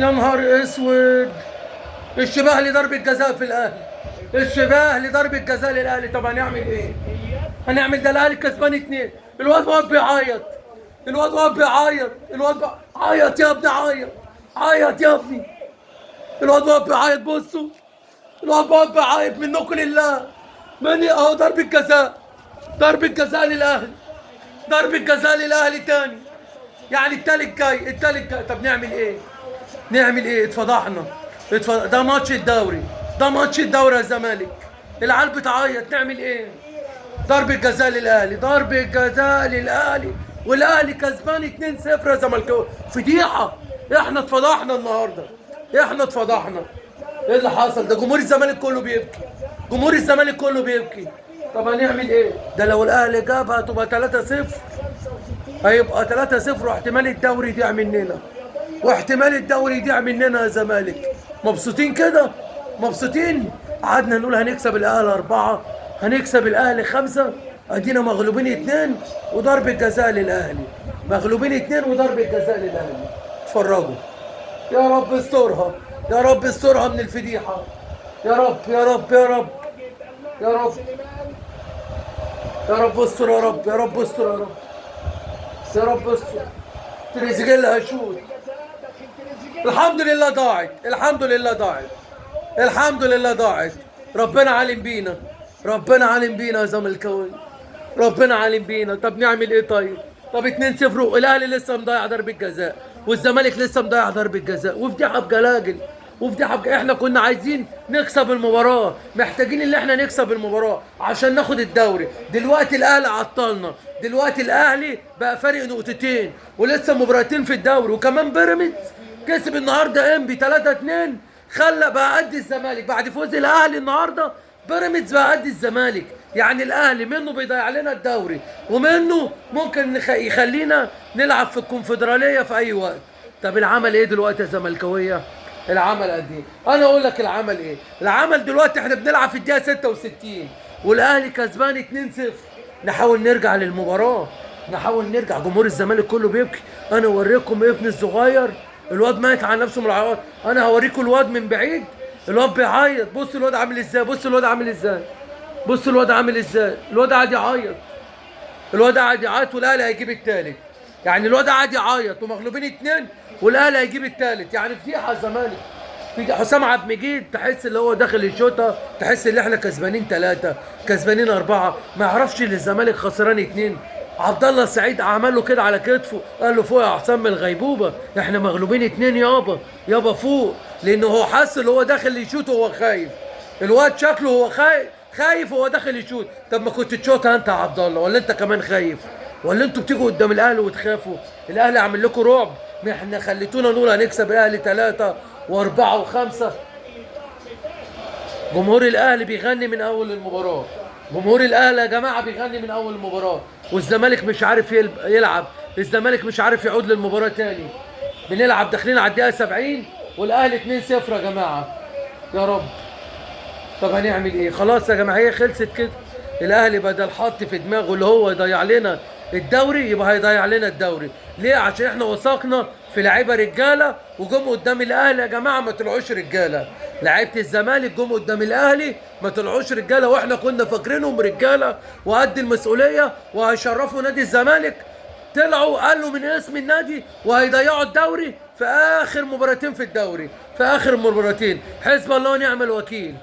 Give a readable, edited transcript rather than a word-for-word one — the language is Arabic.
يا نهار اسود. الشباه لضرب الجزاء في الاهلي. الشباه لضرب الجزاء للاهلي. طب هنعمل ايه؟ هنعمل ده الاهلي كسبان اتنين. الواد واقف بيعيط. الواد واقف بيعيط. عيط يا ابني عيط. عيط يا ابني. الواد واقف بيعيط بصوا. الواد واقف بيعيط منكم لله. ماني اهو ضرب الجزاء. ضرب الجزاء للاهلي. ضرب الجزاء للاهلي تاني. يعني التالت جاي. طب نعمل ايه؟ نعمل ايه؟ اتفضحنا. ده ماتش الدوري. ده ماتش الدوري يا زمالك. العيال بتعيط نعمل ايه؟ ضرب الجزاء للاهلي. ضرب الجزاء للاهلي. والاهلي كسبان 2-0 يا زملكاوي. فضيحه. احنا اتفضحنا النهارده. احنا اتفضحنا. ايه اللي حصل؟ ده جمهور الزمالك كله بيبكي. جمهور الزمالك كله بيبكي. طب هنعمل ايه؟ ده لو الاهلي جابها تبقى 3-0. هيبقى 3-0 واحتمال الدوري يضيع مننا. واحتمال الدوري يضيع مننا يا زمالك. مبسوطين كده؟ مبسوطين؟ قعدنا نقول هنكسب الاهلي 4، هنكسب الاهلي 5، ادينا مغلوبين 2 وضرب الجزاء للاهلي. مغلوبين 2 وضرب الجزاء للاهلي. اتفرجوا. يا رب استرها. يا رب استرها من الفضيحة. يا رب يا رب يا رب. يا رب. يا رب استر يا رب. يا رب استر يا رب. يا رب استر. تريزيجيه هيشوط. الحمد لله ضاعت. الحمد لله ضاعت. الحمد لله ضاعت. ربنا عالم بينا. ربنا عالم بينا يا زملكاوي. ربنا عالم بينا. طب نعمل ايه طيب؟ طب 2-0 والاهلي لسه مضيع ضربة جزاء والزمالك لسه مضيع ضربة جزاء وفضيحة بجلاجل. احنا كنا عايزين نكسب المباراة. محتاجين ان احنا نكسب المباراة عشان ناخد الدوري. دلوقتي الاهلي عطلنا. دلوقتي الاهلي بقى فارق نقطتين ولسه مباراتين في الدوري وكمان بيراميدز كسب النهارده انبي 3-2. خلى بقى قد الزمالك بعد فوز الاهلي النهارده. بيراميدز بقى قد الزمالك. يعني الاهلي منه بيضيع لنا الدوري ومنه ممكن يخلينا نلعب في الكونفدراليه في اي وقت. طب العمل ايه دلوقتي يا زملكاويه؟ العمل قد ايه؟ انا اقول لك العمل ايه؟ العمل دلوقتي احنا بنلعب في الدقيقه 66 والاهلي كسبان 2-0. نحاول نرجع للمباراه. نحاول نرجع. جمهور الزمالك كله بيبكي. انا اوريكم ابني الصغير. الواد مات على نفسه من العياط. انا هوريكم الواد من بعيد. الواد بيعيط. بص الواد عامل ازاي. بص الواد عامل ازاي. بص الواد عامل ازاي. الواد قاعد يعيط. الواد قاعد يعيط والاهلي هيجيب التالت. يعني الواد قاعد يعيط ومغلوبين 2 والاهلي هيجيب التالت. يعني فضيحه الزمالك. في حسام عبد المجيد تحس اللي هو داخل الشوطه. تحس ان احنا كسبانين 3 كسبانين 4. ما يعرفش ان الزمالك خسران 2. عبد الله السعيد عمل له كده على كتفه قال له فوق يا حسام من الغيبوبه. احنا مغلوبين 2 يابا. يابا فوق. لانه هو حس ان هو داخل يشوط وهو خايف. الواد شكله هو خايف وهو داخل يشوط. طب ما كنت تشوطها انت يا عبد الله ولا انت كمان خايف؟ ولا انتوا بتيجوا قدام الاهلي وتخافوا؟ الاهلي عامل لكم رعب. ما احنا خليتونا نقول هنكسب الاهلي 3 و4 و5. جمهور الاهلي بيغني من اول المباراه. جمهور الاهلي يا جماعه بيغني من اول المباراه. والزمالك مش عارف يلعب. الزمالك مش عارف يعود للمباراه تاني. بنلعب داخلين على الدقيقه 70 والاهلي 2-0 يا جماعه. يا رب. طب هنعمل ايه؟ خلاص يا جماعه هي خلصت كده. الاهلي بدل حط في دماغه اللي هو يضيع لنا الدوري يبقى هيضيع لنا الدوري. ليه؟ عشان احنا وثقنا في لعيبه رجاله وجم قدام الاهلي يا جماعه ما طلعوش رجاله. لعيبه الزمالك جم قدام الاهلي ما طلعوش رجاله واحنا كنا فاكرينهم رجاله وقد المسؤوليه وهيشرفوا نادي الزمالك. طلعوا قالوا من اسم النادي وهيضيعوا الدوري في اخر مباراتين في الدوري. في اخر مباراتين. حسب الله ونعم الوكيل.